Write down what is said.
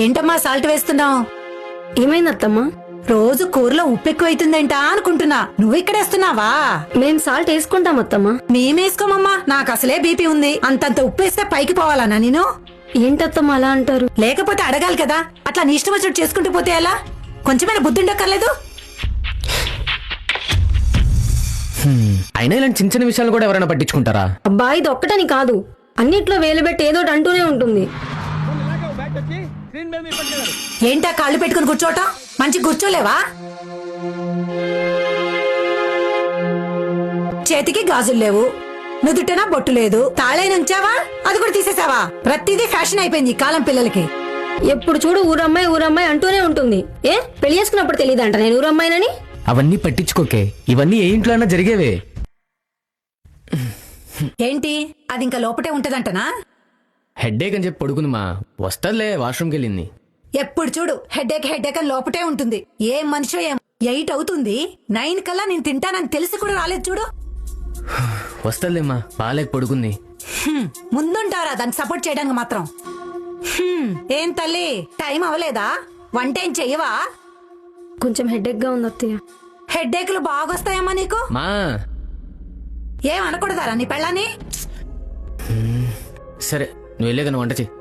ఏంటమ్మా సాల్ట్ వేస్తున్నావు? ఏమైంది అత్తమ్మా? రోజు కూరలో ఉప్పు ఎక్కువైతుందేంటా అనుకుంటున్నా. నువ్వు ఇక్కడేస్తున్నావా? మేం సాల్ట్ వేసుకుంటాం అత్తమ్మా. మేమేసుకోమమ్మా, నాకు అసలే బీపీ ఉంది. అంతంత ఉప్పు వేస్తే పైకి పోవాలనా నేను? ఏంటత్తమ్మా అలా అంటారు? లేకపోతే అడగాలి కదా. అట్లా నీ ఇష్టం వచ్చినట్టు చేసుకుంటూ పోతే ఎలా? కొంచెమైనా బుద్ధి ఉండక్కర్లేదు? అయినా ఇలాంటి చిన్న చిన్న విషయాలు కూడా ఎవరైనా పట్టించుకుంటారా? అబ్బా ఇది ఒక్కటని కాదు, అన్నిట్లో వేలు పెట్టి ఏదో ఒకటి అంటూనే ఉంటుంది. ఏంటా కాళ్ళు పెట్టుకుని కూర్చోటం? మంచి కూర్చోలేవా? చేతికి గాజులు లేవు, నుదుటనా బొట్టు లేదు, తాళైన ఉంచావా? అది కూడా తీసేసావా? ప్రతిదీ ఫ్యాషన్ అయిపోయింది ఈ కాలం పిల్లలకి. ఎప్పుడు చూడు ఊరమ్మాయి అంటూనే ఉంటుంది. ఏ పెళ్లి చేసుకున్నప్పుడు తెలియదంట నేను ఊరమ్మాయినని? అవన్నీ పట్టించుకోకే, ఇవన్నీ ఏ ఇంట్లో అయినా జరిగేవే. ఏంటి అది ఇంకా లోపటే ఉంటదంటనా? హెడ్ఏక్ అని చెప్పి పడుకుంది మా, వస్తలే వాష్రూమ్కి వెళ్ళింది. ఎప్పుడు చూడు హెడేక్ అని లోపటే ఉంటుంది. ఏ మనిషో ఏం 8 అవుతుంది, 9 కల్లా నేను తింటానని తెలిసి కూడా రాలేదు చూడు. వస్తలేమ్మా, బాలేక పడుకుంది. ముందుంటారా దానికి సపోర్ట్ చేయడానికి మాత్రం? ఏం తల్లి టైం అవ్వలేదా? వంటేం చెయ్యవా? కొంచెం హెడేక్ గా ఉంది అత్తయ్య. హెడ్ఏక్లు బాగొస్తాయమ్మా నీకు? మా ఏం అనకూడదారా నీ పెళ్ళాన్ని? సరే నువ్వు వెళ్ళే కానీ వంట చెయ్యి.